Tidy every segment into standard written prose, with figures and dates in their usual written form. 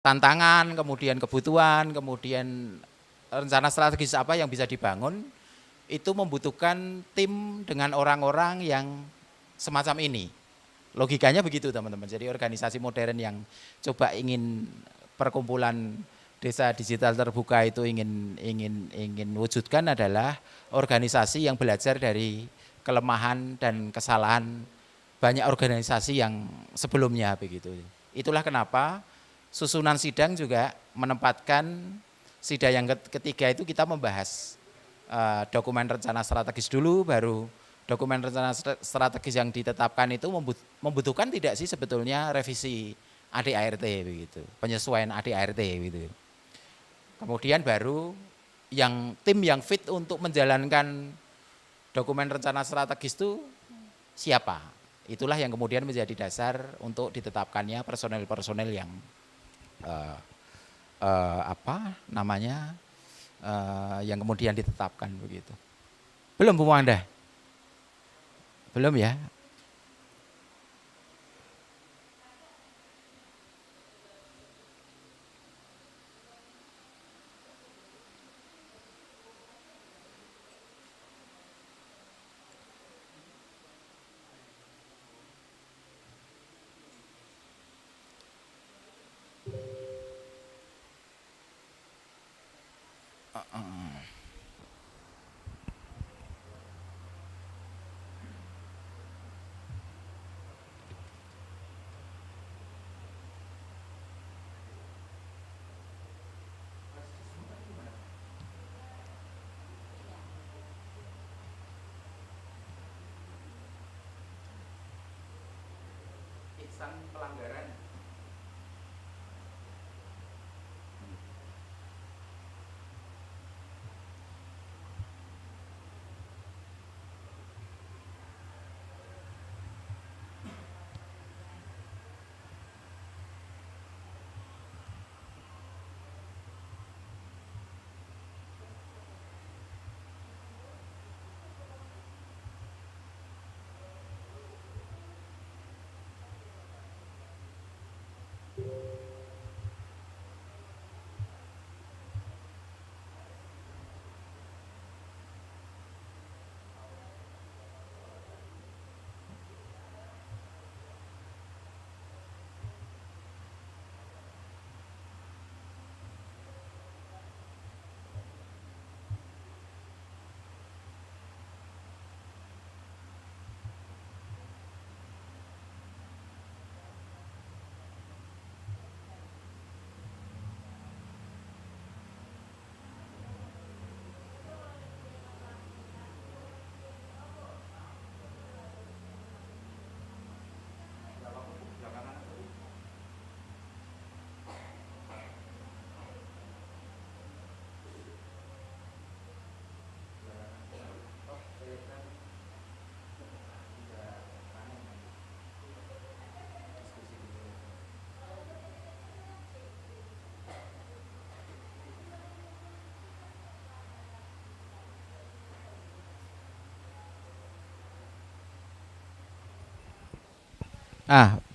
tantangan, kemudian kebutuhan, kemudian rencana strategis apa yang bisa dibangun, itu membutuhkan tim dengan orang-orang yang semacam ini. Logikanya begitu teman-teman. Jadi organisasi modern yang coba ingin perkumpulan desa digital terbuka itu ingin wujudkan adalah organisasi yang belajar dari kelemahan dan kesalahan banyak organisasi yang sebelumnya begitu. Itulah kenapa susunan sidang juga menempatkan sidang yang ketiga itu kita membahas dokumen rencana strategis dulu, baru dokumen rencana strategis yang ditetapkan itu membutuhkan tidak sih sebetulnya revisi ADART begitu, penyesuaian ADART gitu. Kemudian baru tim yang fit untuk menjalankan dokumen rencana strategis itu siapa? Itulah yang kemudian menjadi dasar untuk ditetapkannya personel-personel yang yang kemudian ditetapkan begitu. Belum Bu Wanda? Belum ya? Pelanggaran.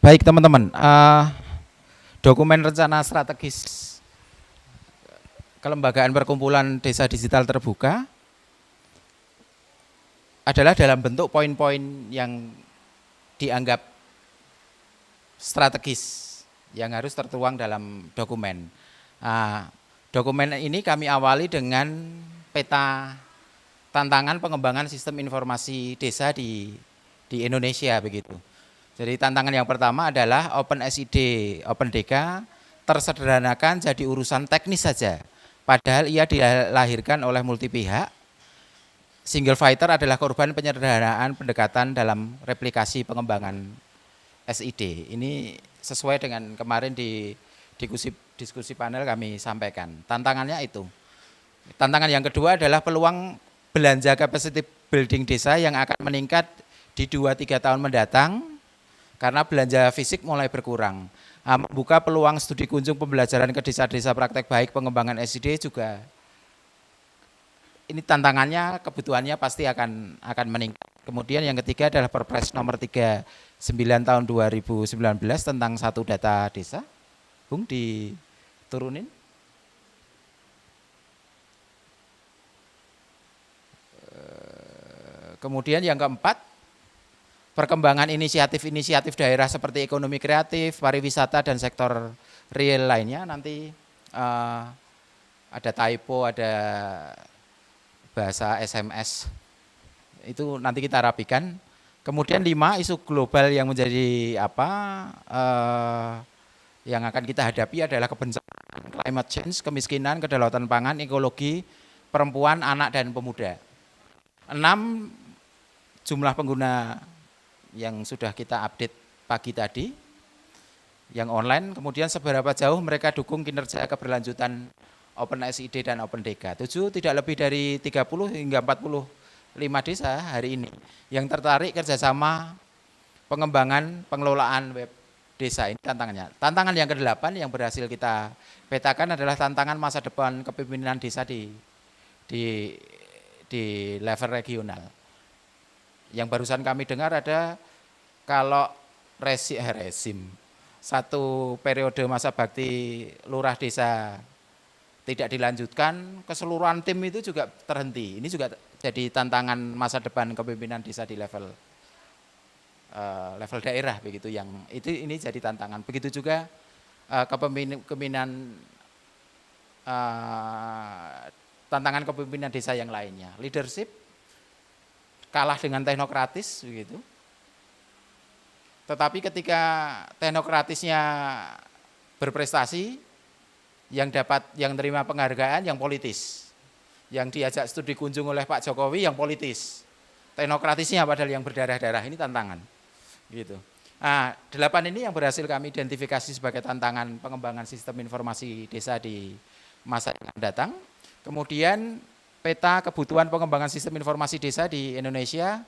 Baik teman-teman, dokumen rencana strategis kelembagaan perkumpulan desa digital terbuka adalah dalam bentuk poin-poin yang dianggap strategis yang harus tertuang dalam dokumen. Dokumen ini kami awali dengan peta tantangan pengembangan sistem informasi desa di Indonesia begitu. Jadi tantangan yang pertama adalah OpenSID, OpenDK tersederhanakan jadi urusan teknis saja. Padahal ia dilahirkan oleh multi pihak. Single fighter adalah korban penyederhanaan pendekatan dalam replikasi pengembangan SID. Ini sesuai dengan kemarin di diskusi panel kami sampaikan. Tantangannya itu. Tantangan yang kedua adalah peluang belanja capacity building desa yang akan meningkat di 2-3 tahun mendatang karena belanja fisik mulai berkurang. Membuka peluang studi kunjung pembelajaran ke desa-desa praktek baik pengembangan SID juga. Ini tantangannya, kebutuhannya pasti akan meningkat. Kemudian yang ketiga adalah Perpres nomor 39 tahun 2019 tentang satu data desa. Bung turunin. Kemudian yang keempat, perkembangan inisiatif-inisiatif daerah seperti ekonomi kreatif, pariwisata, dan sektor real lainnya. Nanti ada typo, ada bahasa SMS, itu nanti kita rapikan. Kemudian 5, isu global yang menjadi yang akan kita hadapi adalah kebencanaan, climate change, kemiskinan, kedaulatan pangan, ekologi, perempuan, anak, dan pemuda. 6, jumlah pengguna yang sudah kita update pagi tadi, yang online. Kemudian seberapa jauh mereka dukung kinerja keberlanjutan OpenSID dan OpenDK. 7, tidak lebih dari 30 hingga 45 desa hari ini yang tertarik kerjasama pengembangan pengelolaan web desa. Ini tantangannya. Tantangan yang ke-8 yang berhasil kita petakan adalah tantangan masa depan kepemimpinan desa di level regional. Yang barusan kami dengar ada kalau rezim satu periode masa bakti lurah desa tidak dilanjutkan, keseluruhan tim itu juga terhenti. Ini juga jadi tantangan masa depan kepemimpinan desa di level daerah begitu, yang ini jadi tantangan. Begitu juga kepemimpinan tantangan kepemimpinan desa yang lainnya. Leadership kalah dengan teknokratis begitu. Tetapi ketika teknokratisnya berprestasi, yang terima penghargaan yang politis. Yang diajak studi kunjung oleh Pak Jokowi yang politis. Teknokratisnya padahal yang berdarah-darah, ini tantangan. Gitu. Nah, 8 ini yang berhasil kami identifikasi sebagai tantangan pengembangan sistem informasi desa di masa yang akan datang. Kemudian peta kebutuhan pengembangan sistem informasi desa di Indonesia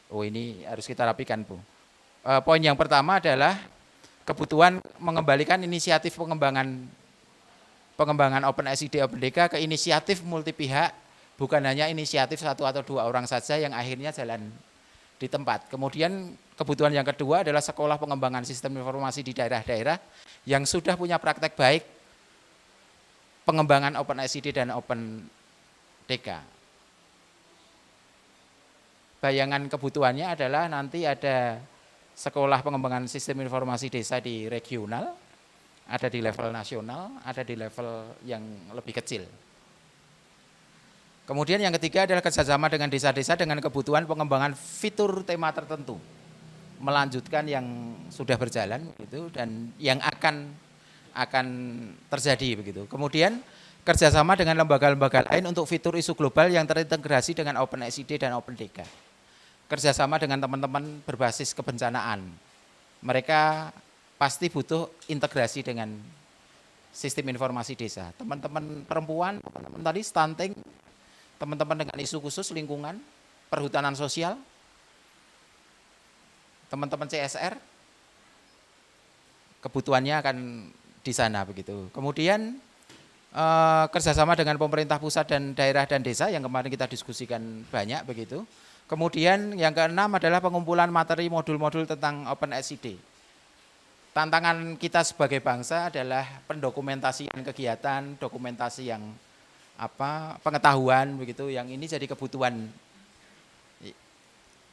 ini harus kita rapikan, Bu. Poin yang pertama adalah kebutuhan mengembalikan inisiatif pengembangan OpenSID OpenDK ke inisiatif multi pihak, bukan hanya inisiatif 1 atau 2 orang saja yang akhirnya jalan di tempat. Kemudian kebutuhan yang kedua adalah sekolah pengembangan sistem informasi di daerah-daerah yang sudah punya praktek baik pengembangan OpenSID dan OpenDK. Bayangan kebutuhannya adalah nanti ada sekolah pengembangan sistem informasi desa di regional, ada di level nasional, ada di level yang lebih kecil. Kemudian yang ketiga adalah kerjasama dengan desa-desa dengan kebutuhan pengembangan fitur tema tertentu, melanjutkan yang sudah berjalan gitu, dan yang akan terjadi begitu. Kemudian kerjasama dengan lembaga-lembaga lain untuk fitur isu global yang terintegrasi dengan OpenSID dan OpenDK. Kerjasama dengan teman-teman berbasis kebencanaan. Mereka pasti butuh integrasi dengan sistem informasi desa. Teman-teman perempuan, teman-teman tadi stunting, teman-teman dengan isu khusus lingkungan, perhutanan sosial, teman-teman CSR, kebutuhannya akan di sana begitu. Kemudian kerjasama dengan pemerintah pusat dan daerah dan desa yang kemarin kita diskusikan banyak begitu. Kemudian yang keenam adalah pengumpulan materi modul-modul tentang OpenSID. Tantangan kita sebagai bangsa adalah pendokumentasian kegiatan, dokumentasi yang pengetahuan begitu, yang ini jadi kebutuhan,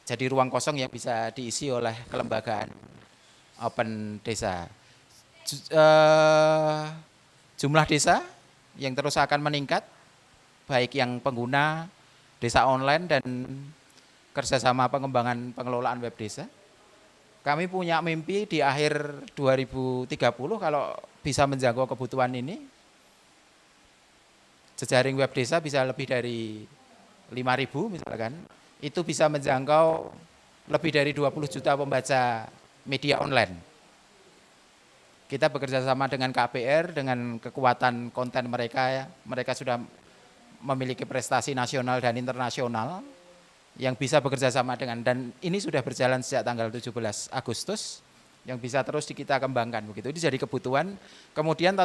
jadi ruang kosong yang bisa diisi oleh kelembagaan Open Desa. Jumlah desa yang terus akan meningkat, baik yang pengguna desa online dan kerjasama pengembangan pengelolaan web desa. Kami punya mimpi di akhir 2030 kalau bisa menjangkau kebutuhan ini, jejaring web desa bisa lebih dari 5.000 misalkan, itu bisa menjangkau lebih dari 20 juta pembaca media online. Kita bekerja sama dengan KPR, dengan kekuatan konten mereka sudah memiliki prestasi nasional dan internasional yang bisa bekerja sama dengan, dan ini sudah berjalan sejak tanggal 17 Agustus, yang bisa terus kita kembangkan begitu. Ini jadi kebutuhan. Kemudian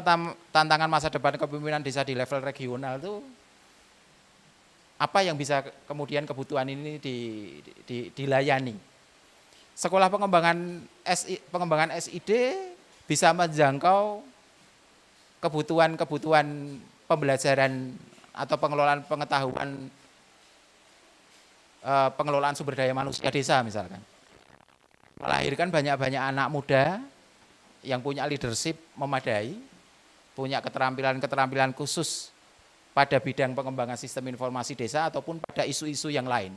tantangan masa depan kepemimpinan desa di level regional itu apa yang bisa kemudian kebutuhan ini dilayani. Sekolah pengembangan SID bisa menjangkau kebutuhan-kebutuhan pembelajaran atau pengelolaan pengetahuan, pengelolaan sumber daya manusia desa misalkan. Melahirkan banyak-banyak anak muda yang punya leadership memadai, punya keterampilan-keterampilan khusus pada bidang pengembangan sistem informasi desa ataupun pada isu-isu yang lain.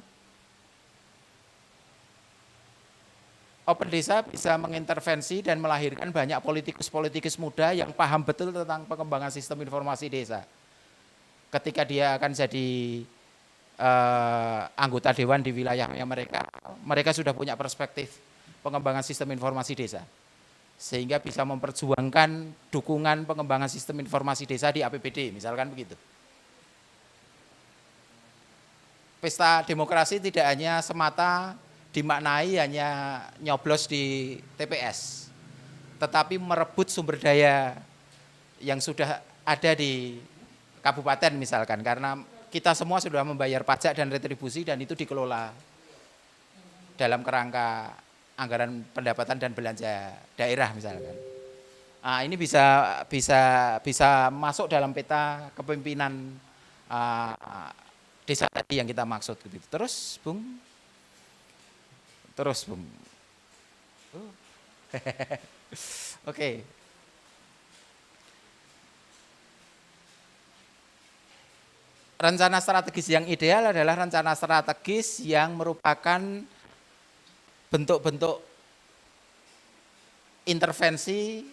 Open Desa bisa mengintervensi dan melahirkan banyak politikus-politikus muda yang paham betul tentang pengembangan sistem informasi desa. Ketika dia akan jadi anggota dewan di wilayahnya mereka, mereka sudah punya perspektif pengembangan sistem informasi desa. Sehingga bisa memperjuangkan dukungan pengembangan sistem informasi desa di APBD, misalkan begitu. Pesta demokrasi tidak hanya semata dimaknai hanya nyoblos di TPS, tetapi merebut sumber daya yang sudah ada di kabupaten misalkan, karena kita semua sudah membayar pajak dan retribusi dan itu dikelola dalam kerangka anggaran pendapatan dan belanja daerah misalkan. Nah, ini bisa masuk dalam peta kepemimpinan desa tadi yang kita maksud gitu. Terus, Bung. Oke. Rencana strategis yang ideal adalah rencana strategis yang merupakan bentuk-bentuk intervensi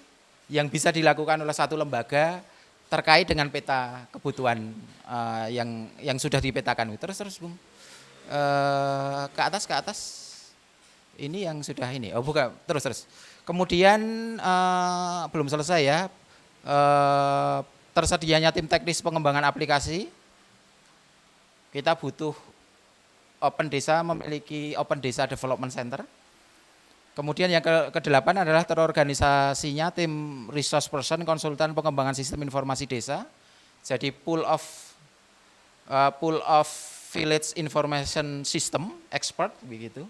yang bisa dilakukan oleh satu lembaga terkait dengan peta kebutuhan yang sudah dipetakan. Terus, Bung. Ke atas. Ini yang sudah ini. Oh, bukan, terus. Kemudian belum selesai ya. Tersedianya tim teknis pengembangan aplikasi. Kita butuh Open Desa memiliki Open Desa Development Center. Kemudian yang ke-8 adalah terorganisasinya tim resource person konsultan pengembangan sistem informasi desa. Jadi pool of village information system expert begitu.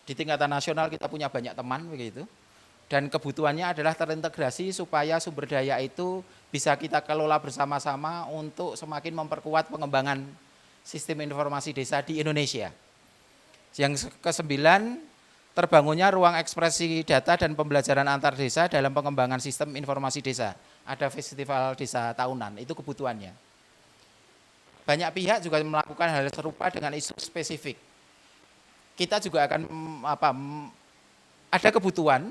Di tingkatan nasional kita punya banyak teman begitu. Dan kebutuhannya adalah terintegrasi supaya sumber daya itu bisa kita kelola bersama-sama untuk semakin memperkuat pengembangan sistem informasi desa di Indonesia. Yang ke-9, terbangunnya ruang ekspresi data dan pembelajaran antar desa dalam pengembangan sistem informasi desa. Ada festival desa tahunan, itu kebutuhannya. Banyak pihak juga melakukan hal serupa dengan isu spesifik. Kita juga akan ada kebutuhan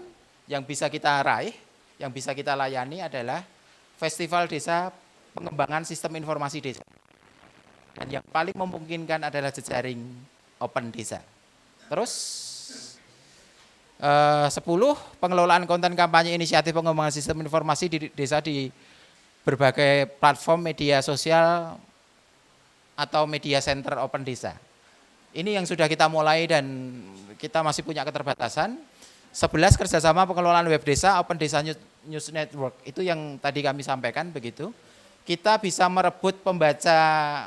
yang bisa kita raih, yang bisa kita layani adalah festival desa pengembangan sistem informasi desa. Dan yang paling memungkinkan adalah jejaring Open Desa. Terus 10, pengelolaan konten kampanye inisiatif pengembangan sistem informasi di desa di berbagai platform media sosial atau media center Open Desa. Ini yang sudah kita mulai dan kita masih punya keterbatasan. 11, kerjasama pengelolaan web desa Open Desa News Network. Itu yang tadi kami sampaikan begitu. Kita bisa merebut pembaca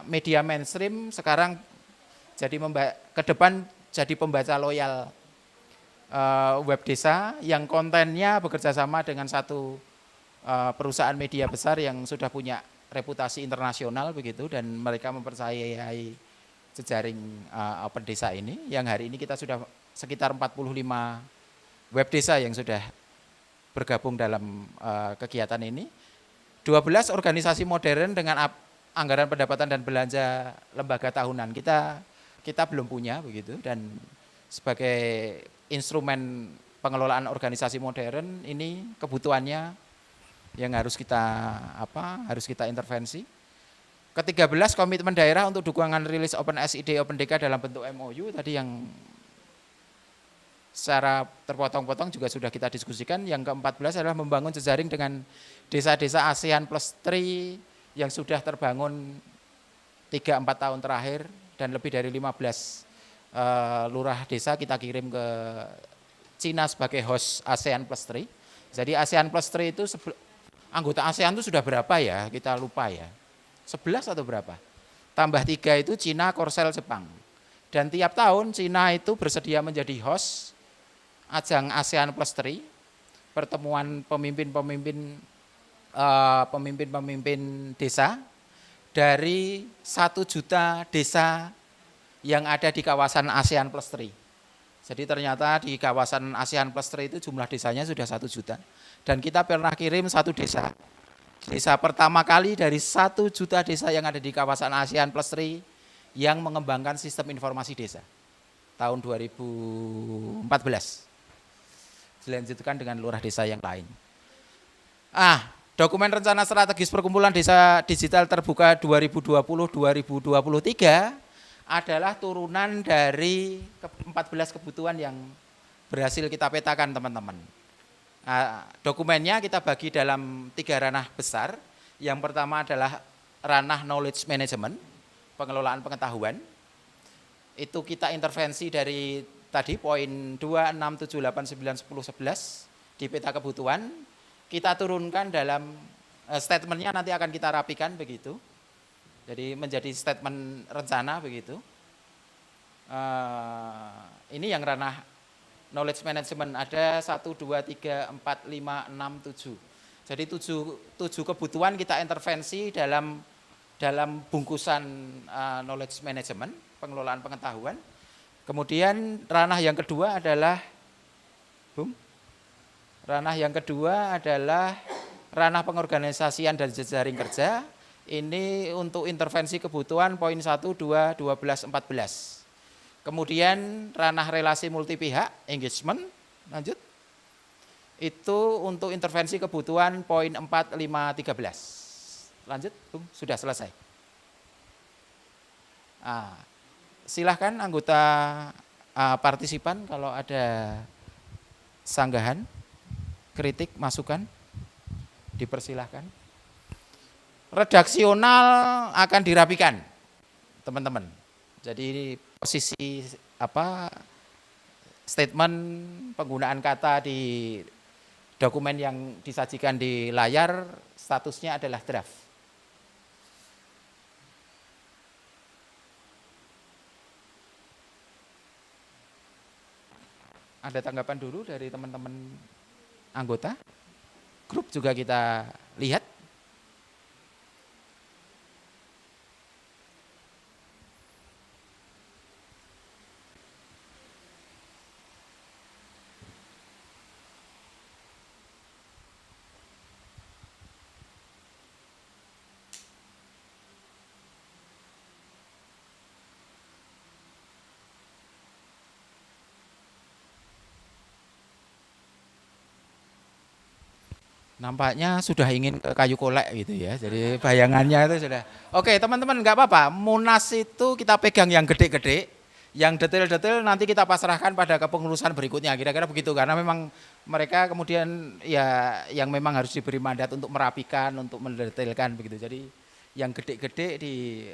media mainstream sekarang jadi ke depan jadi pembaca loyal web desa yang kontennya bekerja sama dengan satu perusahaan media besar yang sudah punya reputasi internasional begitu dan mereka mempercayai jejaring Open Desa ini yang hari ini kita sudah sekitar 45 web desa yang sudah bergabung dalam kegiatan ini. 12, organisasi modern dengan anggaran pendapatan dan belanja lembaga tahunan. Kita belum punya begitu dan sebagai instrumen pengelolaan organisasi modern ini kebutuhannya yang harus kita intervensi. Ke-13, komitmen daerah untuk dukungan rilis Open SID Open DK dalam bentuk MOU tadi yang secara terpotong-potong juga sudah kita diskusikan. Yang ke-14 adalah membangun jejaring dengan desa-desa ASEAN Plus 3 yang sudah terbangun 3-4 tahun terakhir dan lebih dari 15 lurah desa kita kirim ke Cina sebagai host ASEAN Plus 3. Jadi ASEAN Plus 3 itu anggota ASEAN itu sudah berapa ya? Kita lupa ya. 11 atau berapa? Tambah 3 itu Cina, Korsel, Jepang. Dan tiap tahun Cina itu bersedia menjadi host ajang ASEAN Plus 3 pertemuan pemimpin desa dari 1 juta desa yang ada di kawasan ASEAN Plus 3. Jadi ternyata di kawasan ASEAN Plus 3 itu jumlah desanya sudah 1 juta. Dan kita pernah kirim 1 desa. Desa pertama kali dari 1 juta desa yang ada di kawasan ASEAN Plus 3 yang mengembangkan sistem informasi desa. Tahun 2014. Dilanjutkan dengan lurah desa yang lain. Dokumen rencana strategis perkumpulan desa digital terbuka 2020-2023 adalah turunan dari 14 kebutuhan yang berhasil kita petakan, teman-teman. Dokumennya kita bagi dalam 3 ranah besar. Yang pertama adalah ranah knowledge management, pengelolaan pengetahuan. Itu kita intervensi dari tadi poin 2, 6, 7, 8, 9, 10, 11 di peta kebutuhan. Kita turunkan dalam statementnya, nanti akan kita rapikan begitu. Jadi menjadi statement rencana begitu. Ini yang ranah knowledge management, ada 1, 2, 3, 4, 5, 6, 7. Jadi 7 kebutuhan kita intervensi dalam bungkusan knowledge management, pengelolaan pengetahuan. Kemudian ranah yang kedua adalah ranah pengorganisasian dan jejaring kerja. Ini untuk intervensi kebutuhan poin 1, 2, 12, 14. Kemudian ranah relasi multi pihak, engagement, lanjut. Itu untuk intervensi kebutuhan poin 4, 5, 13. Lanjut, sudah selesai. Silahkan anggota partisipan kalau ada sanggahan, kritik, masukan, dipersilahkan. Redaksional akan dirapikan, teman-teman. Jadi posisi statement penggunaan kata di dokumen yang disajikan di layar statusnya adalah draft. Ada tanggapan dulu dari teman-teman anggota? Grup juga kita lihat. Nampaknya sudah ingin ke kayu kolek gitu ya. Jadi bayangannya itu sudah. Oke, teman-teman, nggak apa-apa. Munas itu kita pegang yang gede-gede, yang detail-detail nanti kita pasrahkan pada kepengurusan berikutnya. Kira-kira begitu, karena memang mereka kemudian ya yang memang harus diberi mandat untuk merapikan, untuk mendetailkan begitu. Jadi yang gede-gede di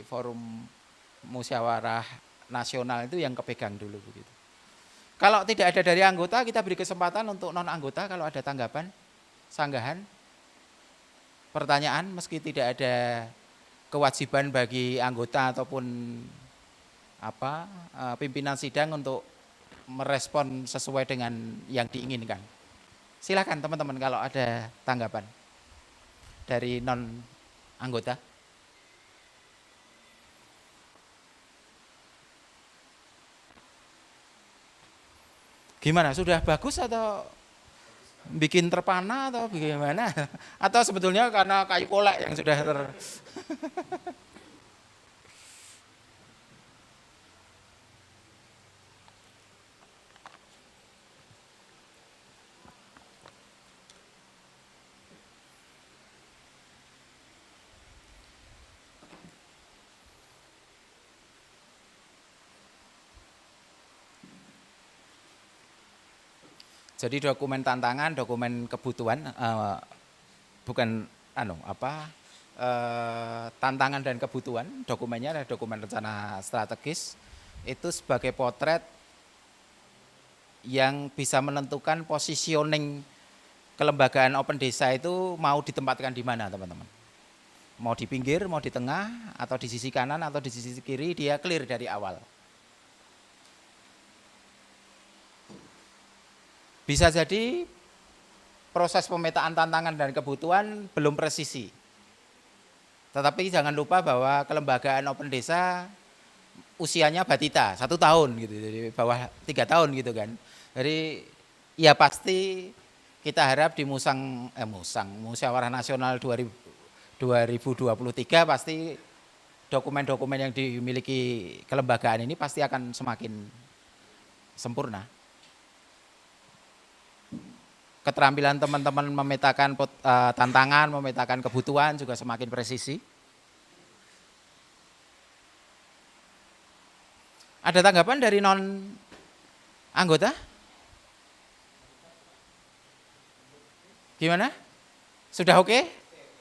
forum musyawarah nasional itu yang kepegang dulu begitu. Kalau tidak ada dari anggota, kita beri kesempatan untuk non anggota kalau ada tanggapan, sanggahan, pertanyaan, meski tidak ada kewajiban bagi anggota ataupun pimpinan sidang untuk merespon sesuai dengan yang diinginkan. Silakan teman-teman kalau ada tanggapan dari non anggota. Gimana, sudah bagus atau bikin terpana atau bagaimana? Atau sebetulnya karena kayu kolek yang sudah Jadi dokumen tantangan, dokumen kebutuhan, bukan tantangan dan kebutuhan. Dokumennya adalah dokumen rencana strategis. Itu sebagai potret yang bisa menentukan positioning kelembagaan Open Desa itu mau ditempatkan di mana, teman-teman. Mau di pinggir, mau di tengah, atau di sisi kanan, atau di sisi kiri, dia clear dari awal. Bisa jadi proses pemetaan tantangan dan kebutuhan belum presisi. Tetapi jangan lupa bahwa kelembagaan Open Desa usianya batita 1 tahun gitu, jadi bawah 3 tahun gitu kan. Jadi ya pasti kita harap di Musyawarah Nasional 2023 pasti dokumen-dokumen yang dimiliki kelembagaan ini pasti akan semakin sempurna. Keterampilan teman-teman memetakan tantangan, memetakan kebutuhan juga semakin presisi. Ada tanggapan dari non anggota? Gimana? Sudah oke?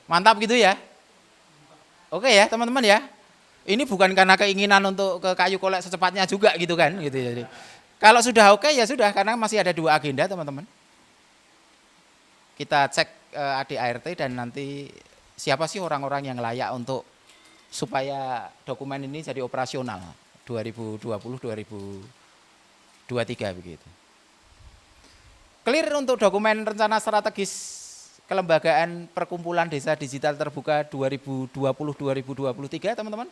Mantap gitu ya? Oke ya teman-teman ya? Ini bukan karena keinginan untuk ke kayu kolek secepatnya juga gitu kan? Gitu. Jadi, kalau sudah oke ya sudah, karena masih ada 2 agenda teman-teman. Kita cek ADART dan nanti siapa sih orang-orang yang layak untuk supaya dokumen ini jadi operasional 2020-2023 begitu. Clear untuk dokumen rencana strategis kelembagaan perkumpulan desa digital terbuka 2020-2023 teman-teman?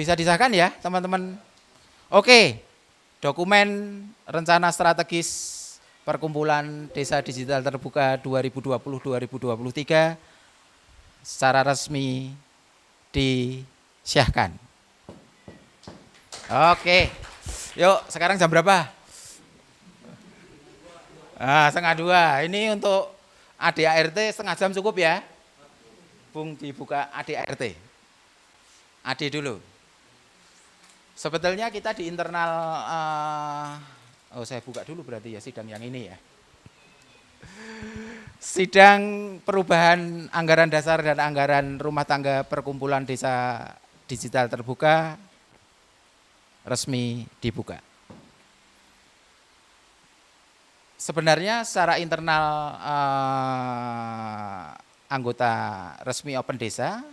Bisa disahkan ya teman-teman? Oke, dokumen rencana strategis perkumpulan desa digital terbuka 2020-2023 secara resmi disahkan. Oke, yuk sekarang jam berapa? 1:30. Ini untuk ADART setengah jam cukup ya? Bung dibuka ADART. AD dulu. Sebetulnya kita di internal, saya buka dulu berarti ya sidang yang ini ya. Sidang perubahan anggaran dasar dan anggaran rumah tangga perkumpulan desa digital terbuka resmi dibuka. Sebenarnya secara internal anggota resmi Open Desa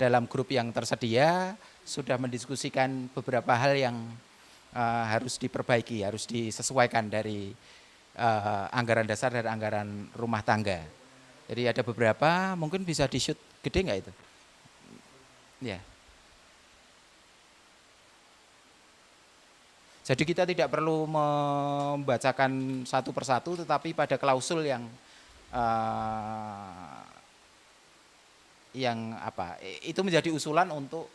dalam grup yang tersedia sudah mendiskusikan beberapa hal yang harus diperbaiki, harus disesuaikan dari anggaran dasar dan anggaran rumah tangga. Jadi ada beberapa, mungkin bisa di-shoot gede nggak itu? Ya. Jadi kita tidak perlu membacakan satu persatu, tetapi pada klausul yang itu menjadi usulan untuk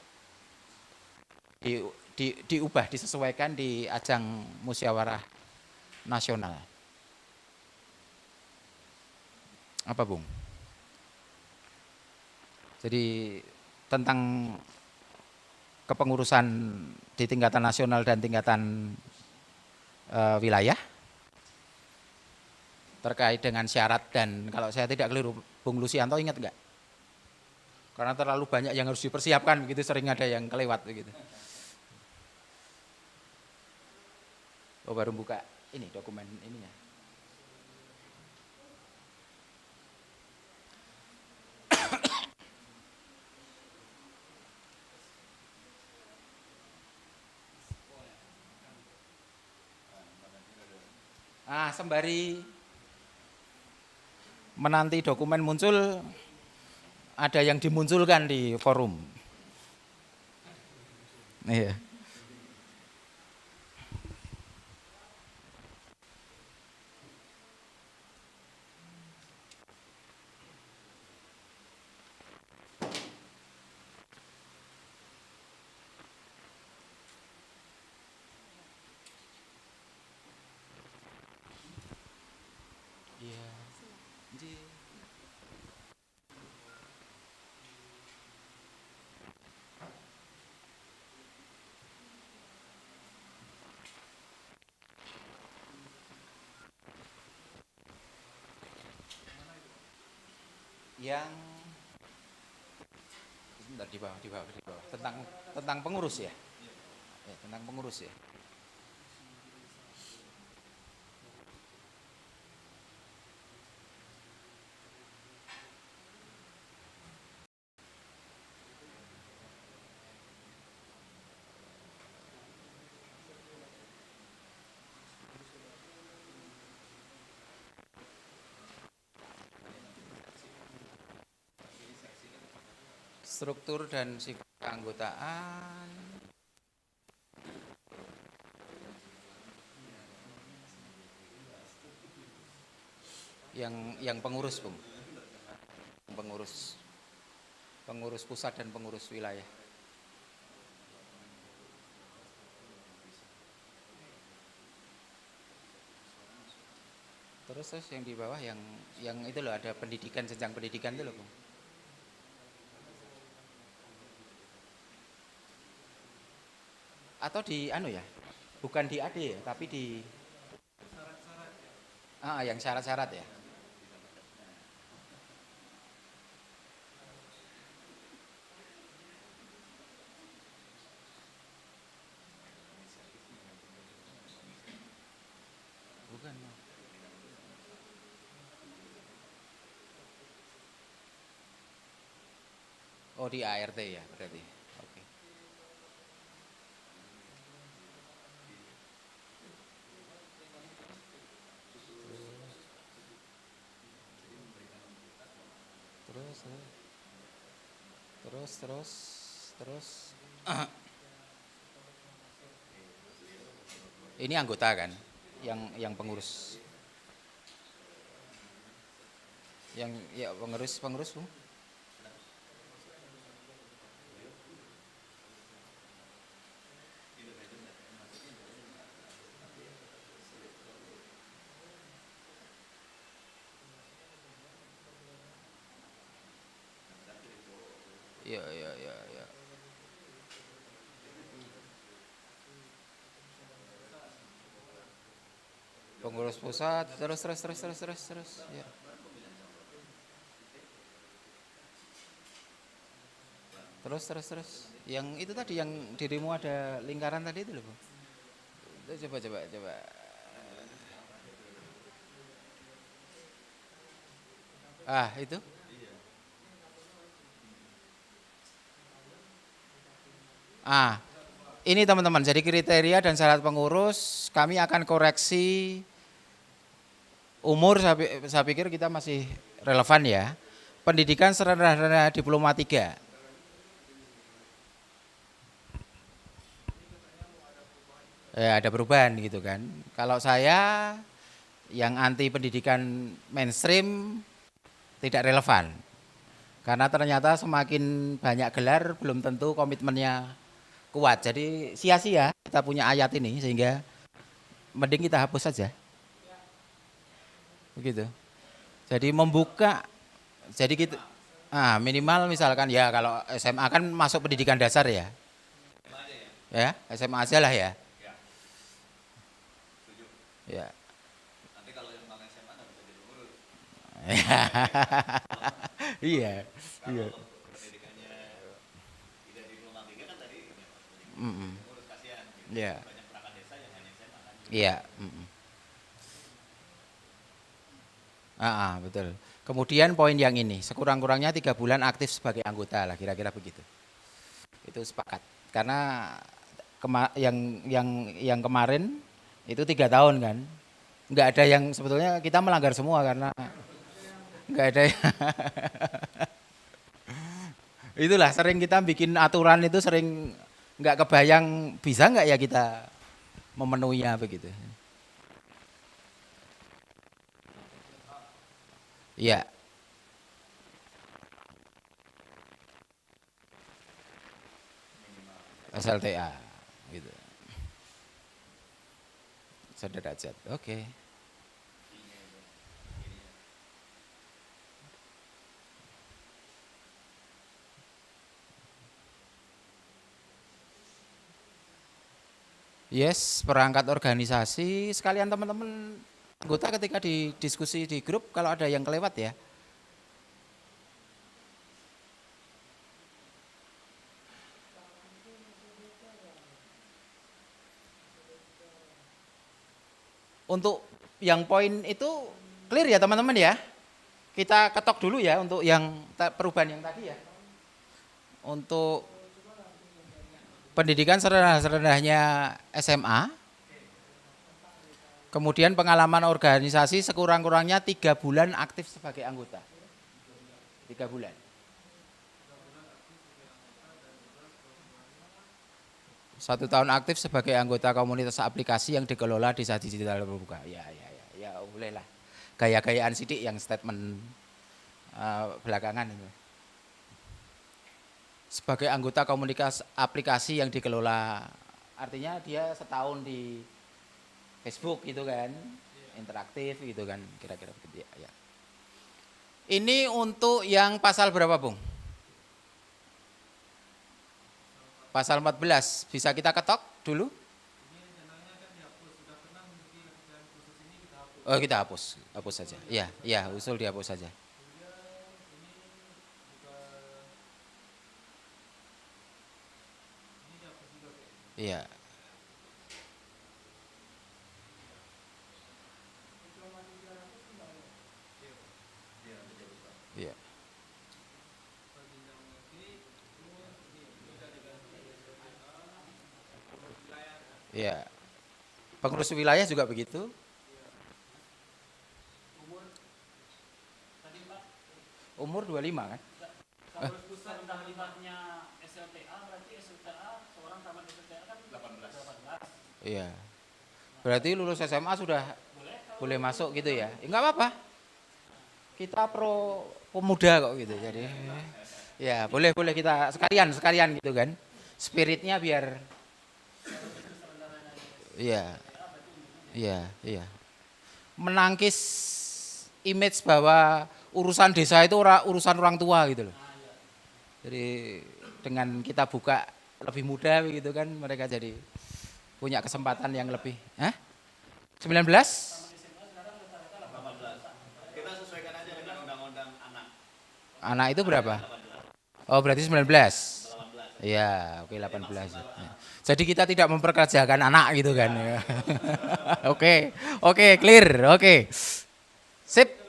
diubah, disesuaikan di ajang musyawarah nasional. Apa Bung? Jadi tentang kepengurusan di tingkatan nasional dan tingkatan wilayah terkait dengan syarat, dan kalau saya tidak keliru Bung Lusianto ingat enggak? Karena terlalu banyak yang harus dipersiapkan begitu, sering ada yang kelewat begitu. Oh, baru buka ini dokumen ininya. Sembari menanti dokumen muncul, ada yang dimunculkan di forum. Iya. Yang sebentar di bawah tentang pengurus ya, tentang pengurus ya. Struktur dan sifat keanggotaan. Yang pengurus, Bung. Pengurus pusat dan pengurus wilayah. Terus yang di bawah yang itu loh, ada pendidikan, jenjang pendidikan itu loh, Bung. Atau di ya, bukan di AD ya, tapi di yang syarat-syarat ya. Bukan. Oh, di ART ya berarti. Oke. Terus. Ini anggota kan, yang pengurus. Yang ya pengurus, Bung. Ya. Pengurus pusat, terus ya. Terus. Yang itu tadi yang dirimu ada lingkaran tadi itu loh, Bung. Coba. Itu. Ini teman-teman, jadi kriteria dan syarat pengurus kami akan koreksi umur, saya pikir kita masih relevan ya. Pendidikan serendah-rendah diploma 3. Ya, ada perubahan gitu kan. Kalau saya yang anti pendidikan mainstream tidak relevan. Karena ternyata semakin banyak gelar belum tentu komitmennya kuat. Jadi sia-sia kita punya ayat ini, sehingga mending kita hapus saja. Begitu. Jadi membuka, jadi kita minimal misalkan ya, kalau SMA kan masuk pendidikan dasar ya. Ya, SMA aja lah ya. Ya. Nanti kalau yang non SMA nggak bisa jadi pengurus. Iya. Pendidikannya tidak diploma 3 kan tadi. Pengurus kasihan. Iya. Banyak perangkat desa yang hanya SMA kan. Iya. Betul. Kemudian poin yang ini, sekurang-kurangnya 3 bulan aktif sebagai anggota lah, kira-kira begitu. Itu sepakat. Karena yang kemarin itu 3 tahun kan, nggak ada yang, sebetulnya kita melanggar semua karena nggak ada yang itulah, sering kita bikin aturan itu sering nggak kebayang bisa nggak ya kita memenuhinya begitu. Iya. SLTA gitu. Sederajat. Oke. Yes, perangkat organisasi sekalian teman-teman anggota ketika diskusi di grup, kalau ada yang kelewat ya. Untuk yang poin itu clear ya teman-teman ya. Kita ketok dulu ya untuk yang perubahan yang tadi ya. Untuk pendidikan serendah-rendahnya SMA. Kemudian pengalaman organisasi sekurang-kurangnya 3 bulan aktif sebagai anggota. 3 bulan. 1 tahun aktif sebagai anggota komunitas aplikasi yang dikelola Desa Digital Terbuka. Ya, boleh lah. Gaya-gayaan sidik yang statement belakangan itu. Sebagai anggota komunitas aplikasi yang dikelola, artinya dia setahun di Facebook gitu kan, interaktif gitu kan, kira-kira begitu ya. Ini untuk yang pasal berapa, Bung? Pasal 14, bisa kita ketok dulu? Oh, kita hapus saja. Iya, usul dihapus saja. Iya. Iya. Iya. Pengurus wilayah juga begitu. Umur 25 kan? Pengurus pusat terlibatnya SLTA, berarti SLTA seorang tamat SLTA kan 18. Iya. Berarti lulus SMA sudah boleh masuk gitu ya? Enggak apa-apa. Kita pro pemuda kok gitu. Jadi ya, boleh kita sekalian gitu kan. Spiritnya biar iya. Iya. Menangkis image bahwa urusan desa itu urusan orang tua gitu loh. Jadi dengan kita buka lebih muda begitu kan, mereka jadi punya kesempatan yang lebih. 19? Kita sesuaikan aja dengan undang-undang anak. Anak itu berapa? Oh, berarti 19. Iya, oke 18. Ya. Jadi kita tidak memperkerjakan anak gitu kan. Ya. Oke, clear. Oke. Sip.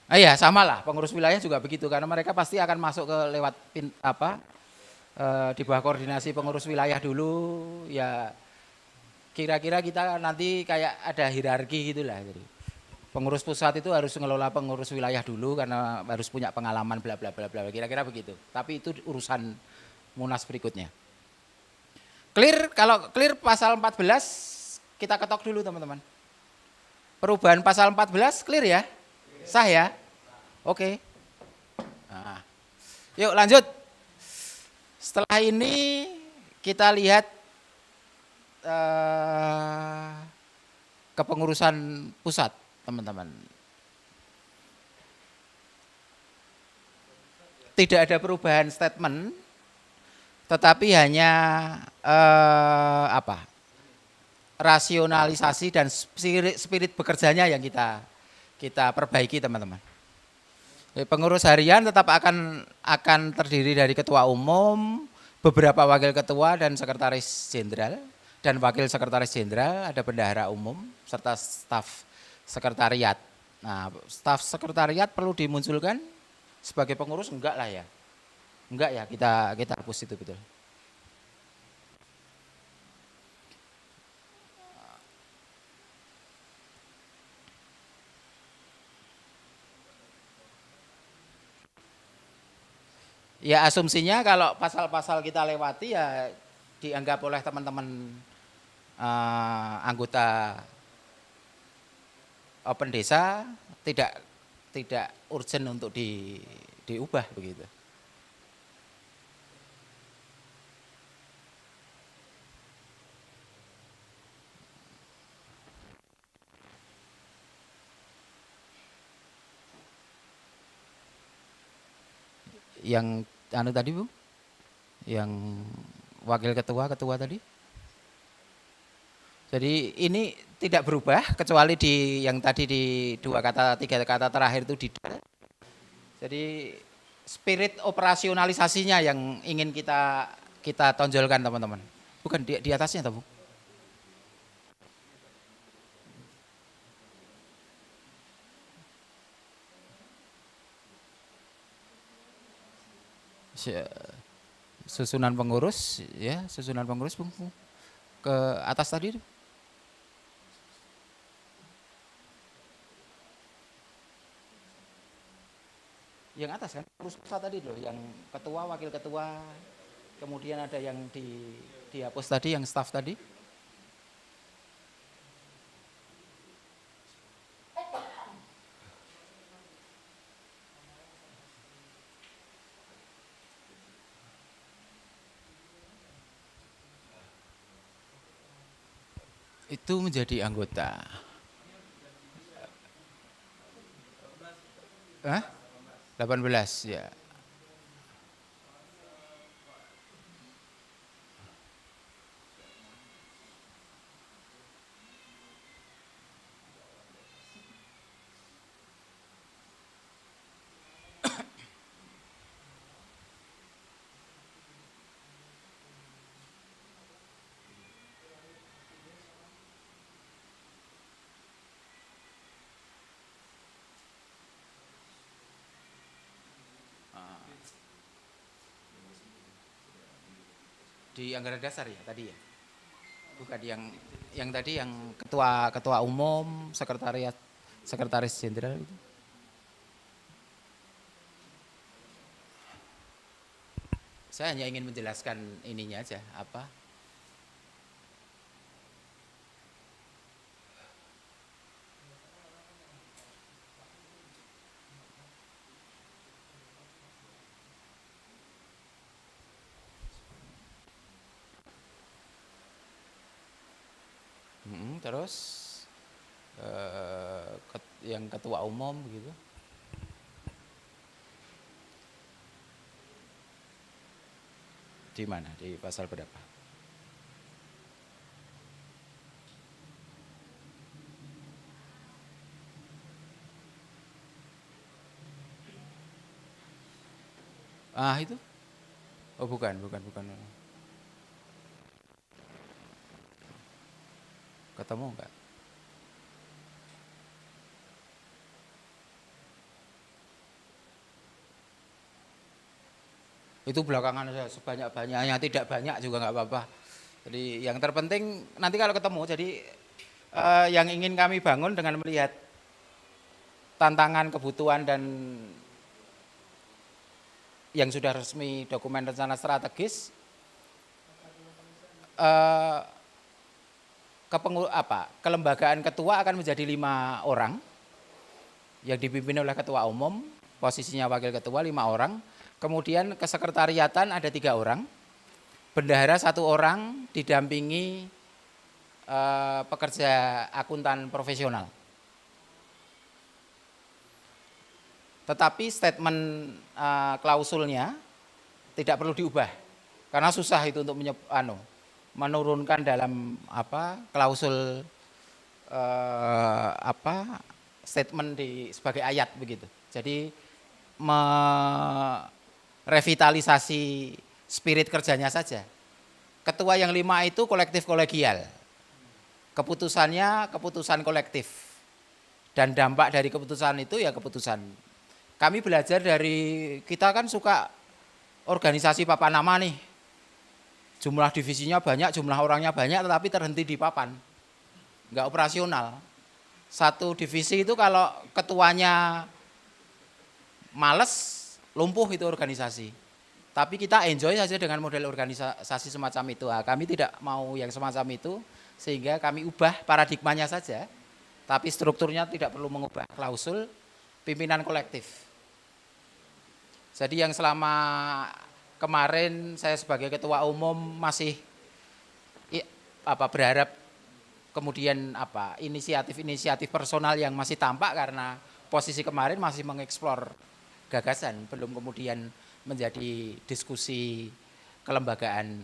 Iya, sama lah. Pengurus wilayah juga begitu karena mereka pasti akan masuk ke lewat di bawah koordinasi pengurus wilayah dulu. Ya, kira-kira kita nanti kayak ada hierarki gitulah. Jadi pengurus pusat itu harus ngelola pengurus wilayah dulu karena harus punya pengalaman bla bla bla bla. Kira-kira begitu. Tapi itu urusan munas berikutnya. Clear? Kalau clear pasal 14 kita ketok dulu teman-teman. Perubahan pasal 14 clear ya? Sah ya? Oke. Nah, yuk lanjut. Setelah ini kita lihat kepengurusan pusat, teman-teman. Tidak ada perubahan statement, tetapi hanya rasionalisasi dan spirit bekerjanya yang kita perbaiki, teman-teman. Pengurus harian tetap akan terdiri dari ketua umum, beberapa wakil ketua dan sekretaris jenderal dan wakil sekretaris jenderal, ada bendahara umum serta staf sekretariat. Nah, staf sekretariat perlu dimunculkan sebagai pengurus enggak lah ya? Enggak ya, kita hapus itu betul. Ya asumsinya kalau pasal-pasal kita lewati ya dianggap oleh teman-teman anggota Open Desa tidak urgent untuk diubah begitu. Yang tadi Bu, yang wakil ketua tadi. Jadi ini tidak berubah kecuali di yang tadi di 3 kata terakhir itu detail. Jadi spirit operasionalisasinya yang ingin kita tonjolkan teman-teman. Bukan di atasnya toh Bu. Susunan pengurus Bu. Ke atas tadi. Yang atas kan pengurus pusat tadi loh, yang ketua, wakil ketua, Kemudian ada yang dihapus tadi, yang staff tadi. Itu menjadi anggota. Hah? 18 ya. Di anggaran dasar ya tadi ya. Bukan yang tadi yang ketua umum, sekretaris jenderal itu. Saya hanya ingin menjelaskan ininya aja, apa? Terus yang ketua umum begitu. Di mana? Di pasal berapa? Itu? Oh bukan. Ketemu enggak? Itu belakangan saya sebanyak-banyaknya, tidak banyak juga nggak apa-apa. Jadi yang terpenting nanti kalau ketemu, jadi yang ingin kami bangun dengan melihat tantangan, kebutuhan dan yang sudah resmi dokumen rencana strategis, kelembagaan ketua akan menjadi 5 orang yang dipimpin oleh ketua umum, posisinya wakil ketua 5 orang. Kemudian kesekretariatan ada 3 orang, bendahara 1 orang didampingi pekerja akuntan profesional. Tetapi statement klausulnya tidak perlu diubah karena susah itu untuk menurunkan dalam klausul statement sebagai ayat begitu. Jadi revitalisasi spirit kerjanya saja. Ketua yang 5 itu kolektif kolegial. Keputusannya keputusan kolektif. Dan dampak dari keputusan itu ya keputusan. Kami belajar dari, kita kan suka organisasi papan nama nih. Jumlah divisinya banyak, jumlah orangnya banyak, tetapi terhenti di papan. Enggak operasional. Satu divisi itu kalau ketuanya males, lumpuh itu organisasi. Tapi kita enjoy saja dengan model organisasi semacam itu. Kami tidak mau yang semacam itu, sehingga kami ubah paradigmanya saja. Tapi strukturnya tidak perlu mengubah klausul pimpinan kolektif. Jadi yang selama kemarin saya sebagai ketua umum masih berharap kemudian inisiatif personal yang masih tampak karena posisi kemarin masih mengeksplor gagasan, belum kemudian menjadi diskusi kelembagaan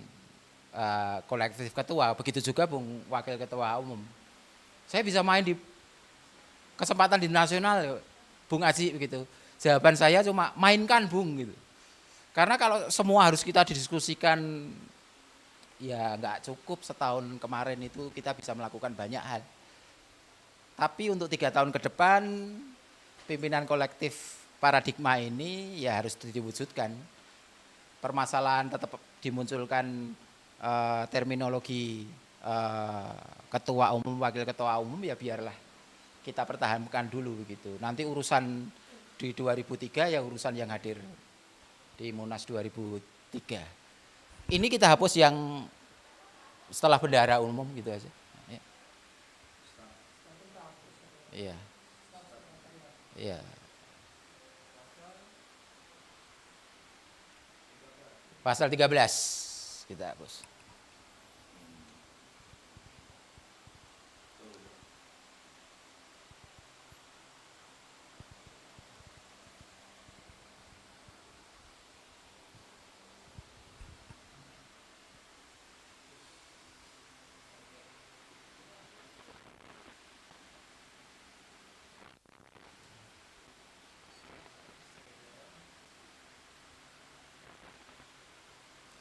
kolektif ketua. Begitu juga Bung Wakil Ketua Umum. Saya bisa main di kesempatan di nasional, Bung Aji begitu. Jawaban saya cuma mainkan Bung gitu. Karena kalau semua harus kita didiskusikan, ya nggak cukup setahun kemarin itu kita bisa melakukan banyak hal. Tapi untuk 3 tahun ke depan, pimpinan kolektif paradigma ini ya harus diwujudkan. Permasalahan tetap dimunculkan terminologi ketua umum, wakil ketua umum, ya biarlah kita pertahankan dulu begitu. Nanti urusan di 2003 ya urusan yang hadir di Munas 2003. Ini kita hapus yang setelah bendahara umum gitu aja. Ya. Iya. Iya. Pasal 13 kita hapus.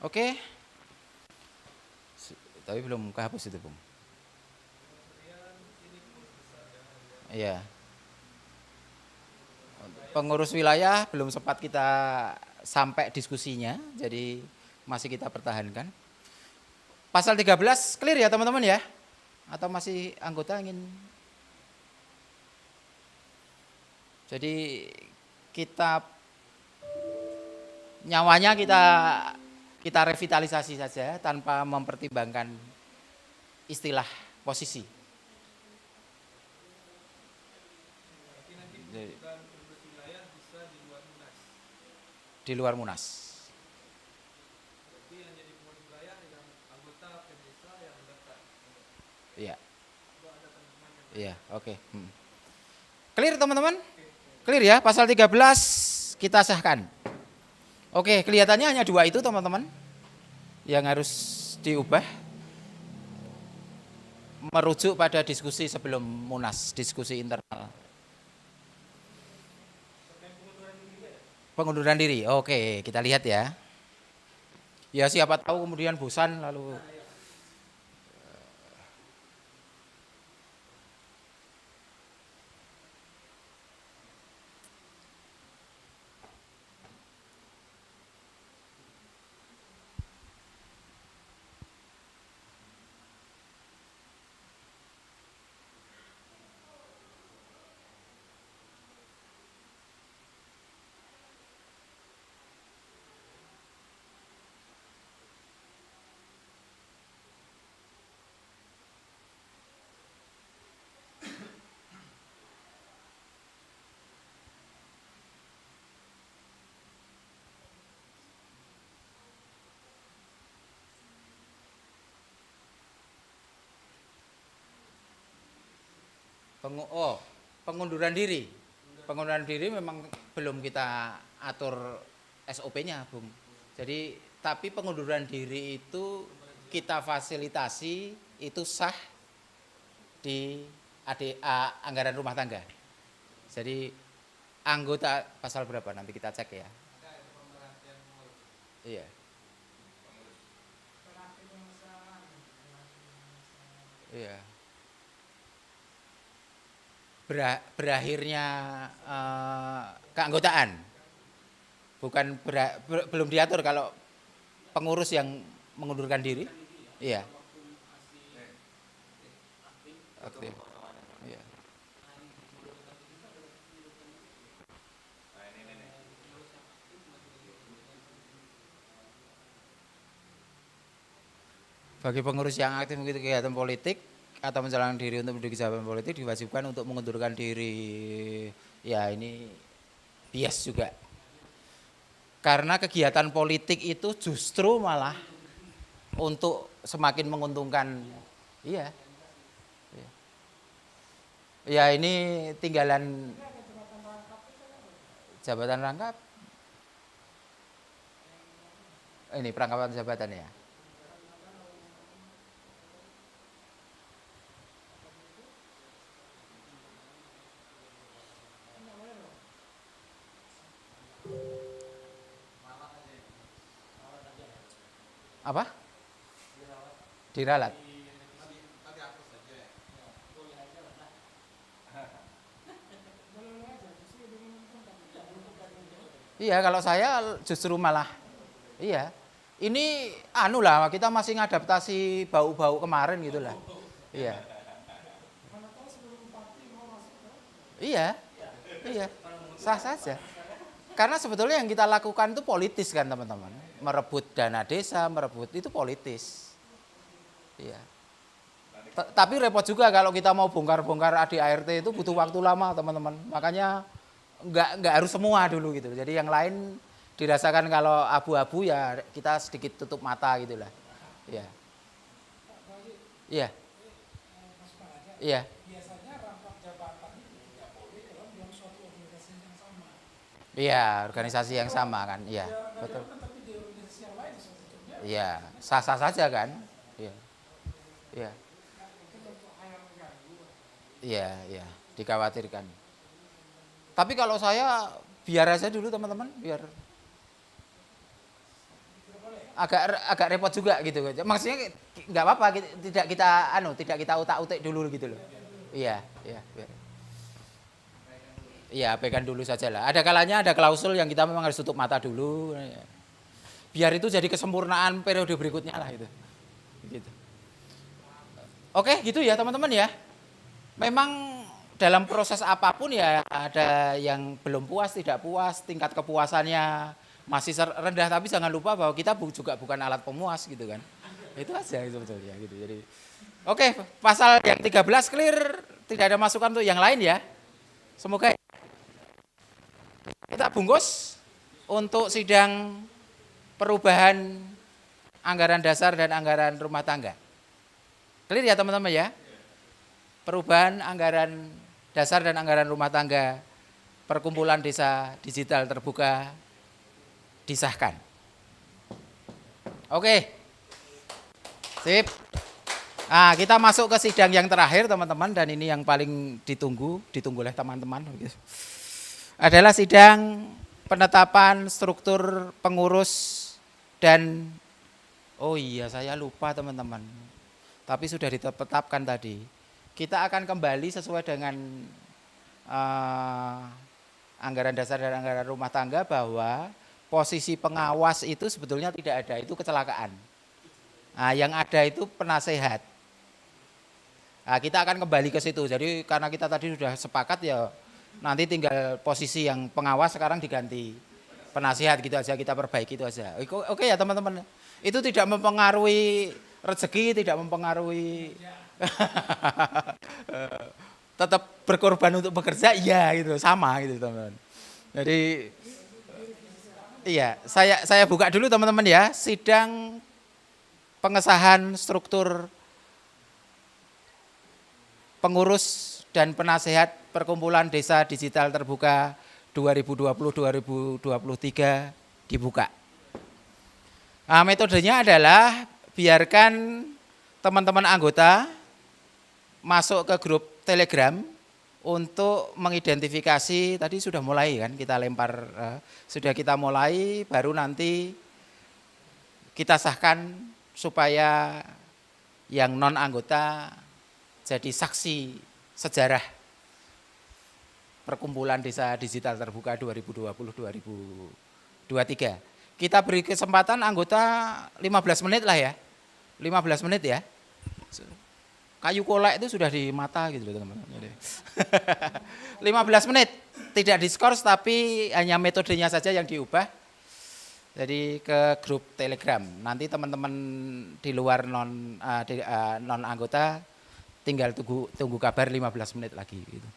Oke. Tapi belum kehapus itu, Bung. Iya. Pengurus wilayah belum sempat kita sampai diskusinya, jadi masih kita pertahankan. Pasal 13 clear ya teman-teman ya? Atau masih anggota ingin? Jadi kita nyawanya kita revitalisasi saja tanpa mempertimbangkan istilah posisi. Di luar Munas. Iya. Iya, oke. Clear teman-teman? Clear ya, pasal 13 kita sahkan. Oke, kelihatannya hanya dua itu teman-teman yang harus diubah. Merujuk pada diskusi sebelum Munas, diskusi internal. Pengunduran diri, oke kita lihat ya. Ya siapa tahu kemudian bosan lalu. Pengunduran diri. Pengunduran diri memang belum kita atur SOP-nya, Bung. Jadi, tapi pengunduran diri itu kita fasilitasi itu sah di ADA anggaran rumah tangga. Jadi anggota pasal berapa nanti kita cek ya. Iya. Iya. Berakhirnya keanggotaan, bukan belum diatur kalau pengurus yang mengundurkan diri, iya, aktif, iya. Bagi pengurus yang aktif mengikuti kegiatan politik atau menjalankan diri untuk menduduki jabatan politik diwajibkan untuk mengundurkan diri. Ya ini bias juga. Karena kegiatan politik itu justru malah untuk semakin menguntungkan. Iya. Ya ini tinggalan jabatan rangkap. Ini perangkapan jabatan ya. Apa? Diralat. Iya, kalau saya justru malah iya. Ini anu lah, kita masih ngadaptasi bau-bau kemarin gitu lah. Iya. Iya. Iya. Sah saja. Karena sebetulnya yang kita lakukan itu politis kan teman-teman. Merebut dana desa, merebut itu politis. Iya. Tapi repot juga kalau kita mau bongkar-bongkar ADART itu butuh waktu lama teman-teman. Makanya nggak harus semua dulu gitu. Jadi yang lain dirasakan kalau abu-abu ya kita sedikit tutup mata gitulah. Iya. Iya. Iya. Biasanya rangkap jabatan itu tidak boleh dalam suatu organisasi yang sama. Iya, organisasi yang sama kan. Iya, betul. Tapi di organisasi yang lain sebetulnya. Iya, sah-sah saja kan. Iya. Iya. Iya, iya, dikhawatirkan. Tapi kalau saya biar aja dulu teman-teman, biar agak repot juga gitu. Maksudnya nggak apa-apa, tidak kita utak-utik dulu gitu loh. Iya, iya, biar. Iya, abaikan dulu saja lah. Ada kalanya ada klausul yang kita memang harus tutup mata dulu. Biar itu jadi kesempurnaan periode berikutnya lah itu. Gitu. Oke, gitu ya teman-teman ya. Memang dalam proses apapun ya ada yang belum puas, tidak puas, tingkat kepuasannya masih rendah, tapi jangan lupa bahwa kita juga bukan alat pemuas gitu kan. Itu aja sebetulnya gitu. Jadi oke, pasal yang 13 clear, tidak ada masukan untuk yang lain ya. Semoga kita bungkus untuk sidang perubahan anggaran dasar dan anggaran rumah tangga. Clear ya teman-teman ya? Perubahan anggaran dasar dan anggaran rumah tangga perkumpulan desa digital terbuka disahkan. Oke. Sip. Nah, kita masuk ke sidang yang terakhir teman-teman, dan ini yang paling ditunggu oleh teman-teman. Adalah sidang penetapan struktur pengurus dan oh iya saya lupa teman-teman. Tapi sudah ditetapkan tadi. Kita akan kembali sesuai dengan anggaran dasar dan anggaran rumah tangga bahwa posisi pengawas itu sebetulnya tidak ada, itu kecelakaan. Nah, yang ada itu penasehat. Nah, kita akan kembali ke situ. Jadi karena kita tadi sudah sepakat ya, nanti tinggal posisi yang pengawas sekarang diganti penasehat gitu aja, kita perbaiki itu aja. Oke ya teman-teman. Itu tidak mempengaruhi rezeki, tidak mempengaruhi tetap berkorban untuk bekerja, iya gitu, sama gitu teman-teman. Jadi iya, saya buka dulu teman-teman ya, sidang pengesahan struktur pengurus dan penasehat perkumpulan desa digital terbuka 2020-2023 dibuka. Nah, metodenya adalah biarkan teman-teman anggota masuk ke grup Telegram untuk mengidentifikasi, tadi sudah mulai kan kita lempar, sudah kita mulai, baru nanti kita sahkan supaya yang non anggota jadi saksi sejarah perkumpulan desa digital terbuka 2020-2023. Kita beri kesempatan anggota 15 menit lah ya, 15 menit ya. Kayu kolek itu sudah di mata gitu loh teman-teman. 15 menit, tidak diskors tapi hanya metodenya saja yang diubah. Jadi ke grup Telegram. Nanti teman-teman di luar non anggota tinggal tunggu kabar 15 menit lagi gitu.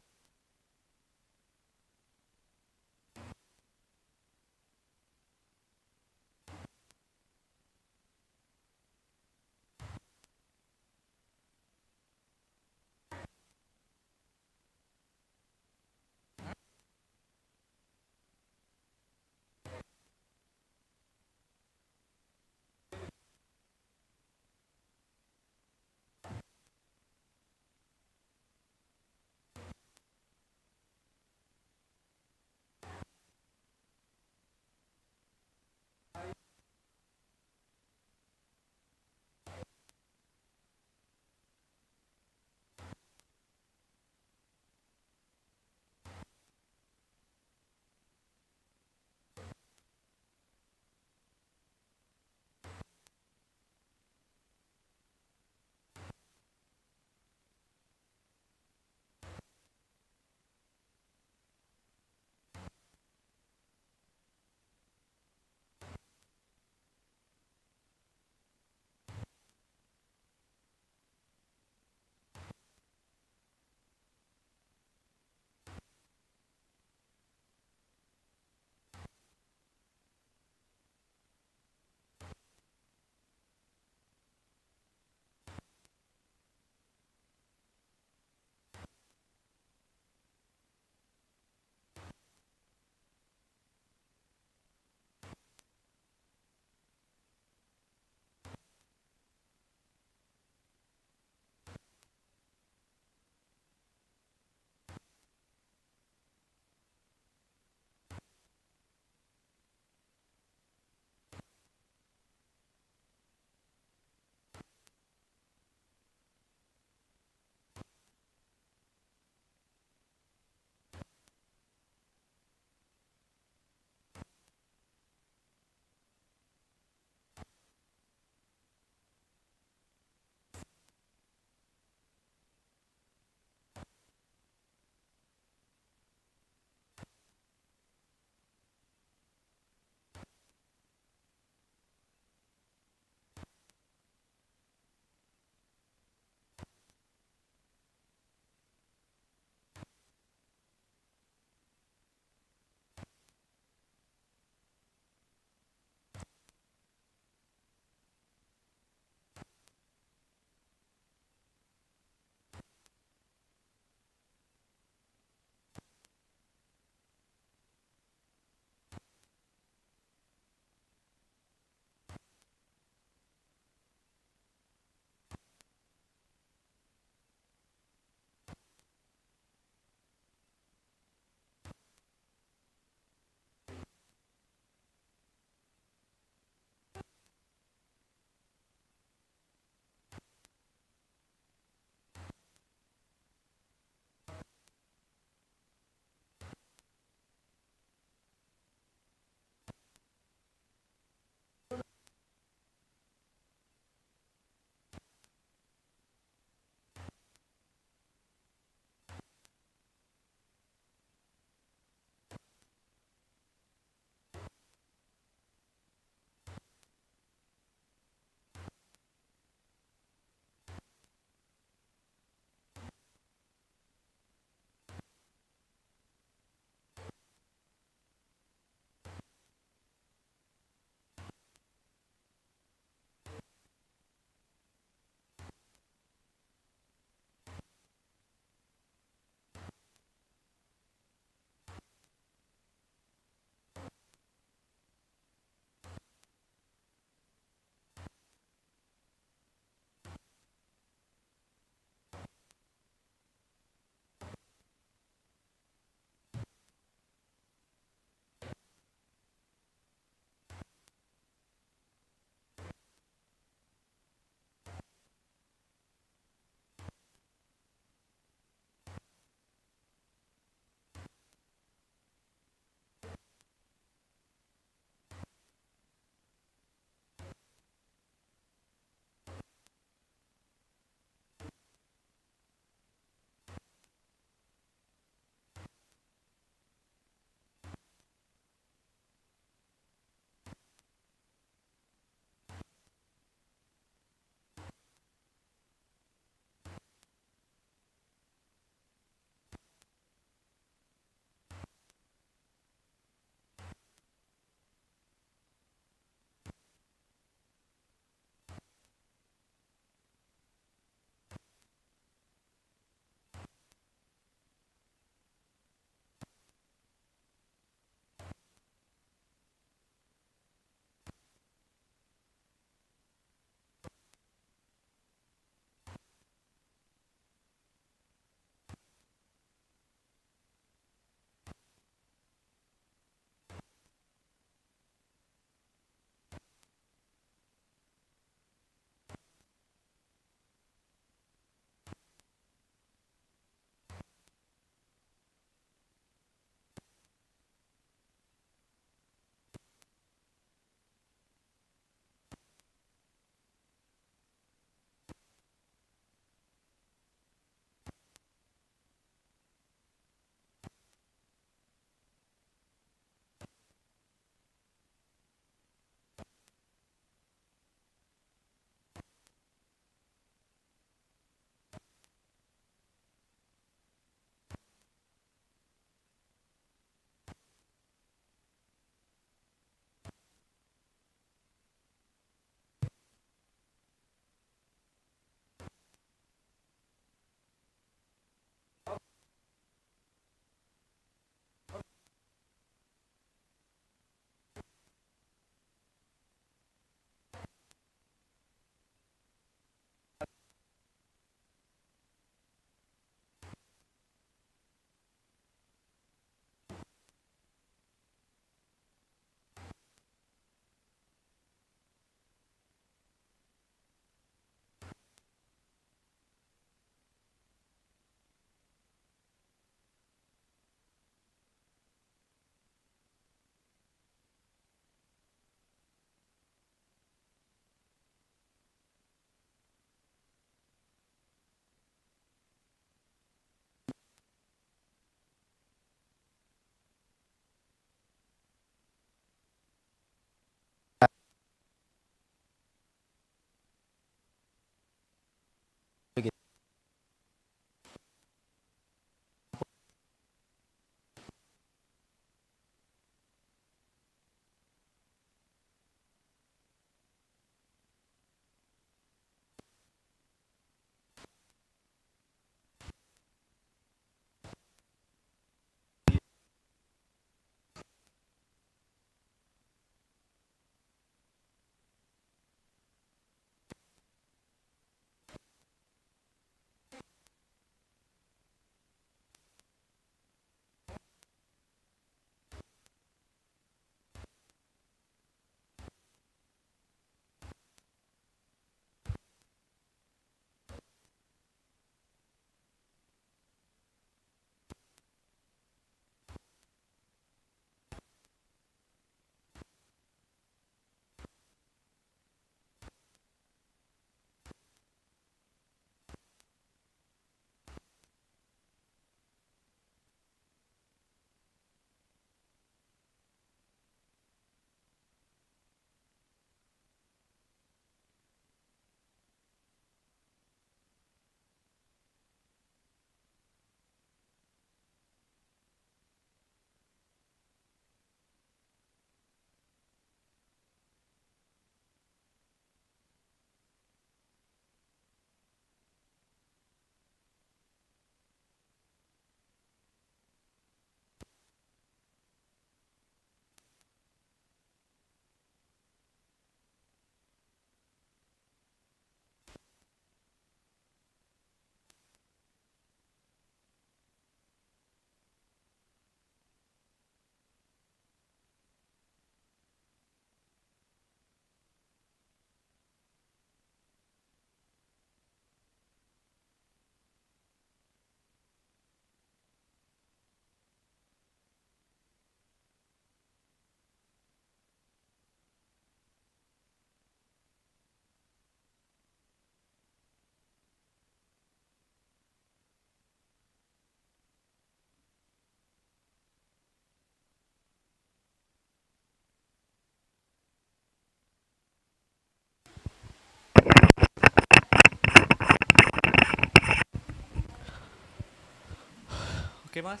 Oke, Mas.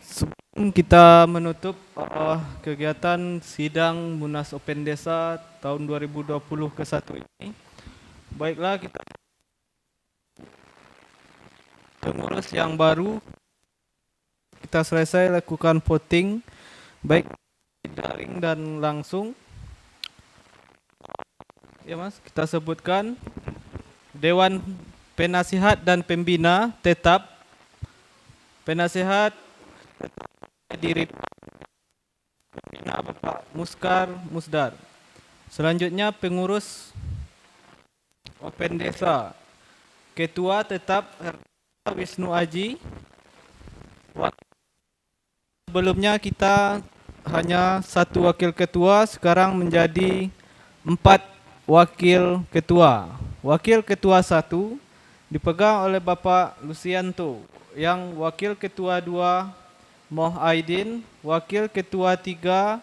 Sebelum kita menutup kegiatan sidang Munas Open Desa tahun 2020 ke-1 ini, baiklah kita pengurus yang baru kita selesai lakukan voting baik daring dan langsung. Ya Mas, kita sebutkan Dewan Penasihat dan Pembina tetap. Penasihat diri Pembina Bapak Muskar Musdar. Selanjutnya pengurus Open Desa. Ketua tetap Wisnu Aji. Sebelumnya kita hanya 1 wakil ketua, sekarang menjadi 4 wakil ketua. Wakil ketua 1 dipegang oleh Bapak Lucianto, yang wakil ketua 2 Moh Aidin, wakil ketua 3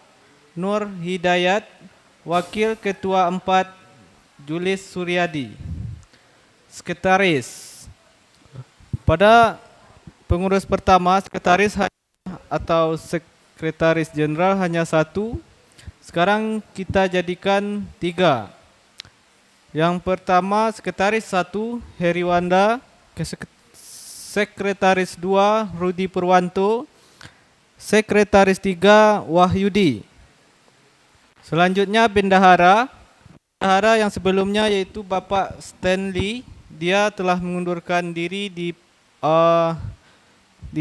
Nur Hidayat, wakil ketua 4 Julis Suryadi. Sekretaris. Pada pengurus pertama, sekretaris atau sekretaris jenderal hanya 1. Sekarang kita jadikan 3. Yang pertama sekretaris 1 Heriwanda, sekretaris 2 Rudi Purwanto, sekretaris 3 Wahyudi. Selanjutnya bendahara. Bendahara yang sebelumnya yaitu Bapak Stanley, dia telah mengundurkan diri di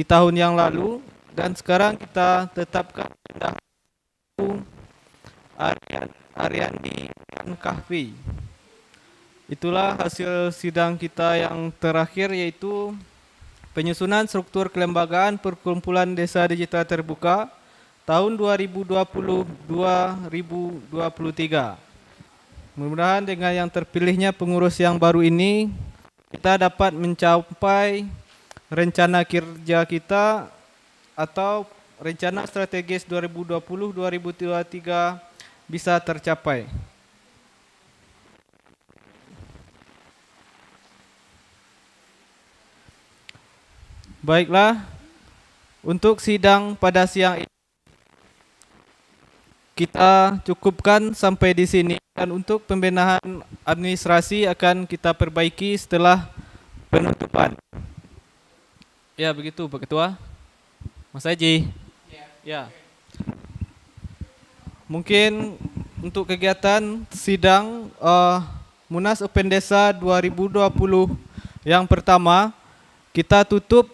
tahun yang lalu, dan sekarang kita tetapkan bendahara Ariandi Kahfi. Itulah hasil sidang kita yang terakhir, yaitu penyusunan struktur kelembagaan Perkumpulan Desa Digital Terbuka tahun 2020-2023. Mudah-mudahan dengan yang terpilihnya pengurus yang baru ini, kita dapat mencapai rencana kerja kita atau rencana strategis 2020-2023 bisa tercapai. Baiklah, untuk sidang pada siang ini kita cukupkan sampai di sini, dan untuk pembenahan administrasi akan kita perbaiki setelah penutupan. Ya, begitu Pak Ketua. Mas Haji. Ya. Mungkin untuk kegiatan sidang Munas Open Desa 2020 yang pertama kita tutup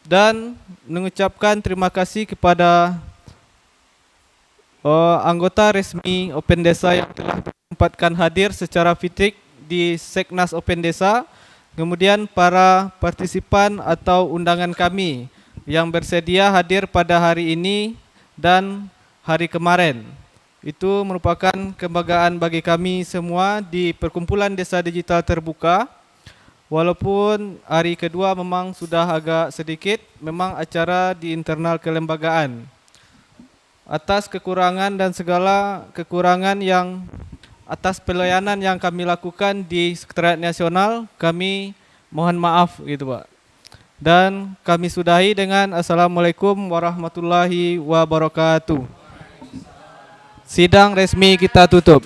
dan mengucapkan terima kasih kepada anggota resmi Open Desa yang telah berkesempatan hadir secara fisik di Seknas Open Desa, kemudian para partisipan atau undangan kami yang bersedia hadir pada hari ini dan hari kemarin. Itu merupakan kebanggaan bagi kami semua di Perkumpulan Desa Digital Terbuka. Walaupun hari kedua memang sudah agak sedikit, memang acara di internal kelembagaan. Atas kekurangan dan segala kekurangan yang atas pelayanan yang kami lakukan di Sekretariat Nasional, kami mohon maaf gitu Pak. Dan kami sudahi dengan Assalamualaikum warahmatullahi wabarakatuh. Sidang resmi kita tutup.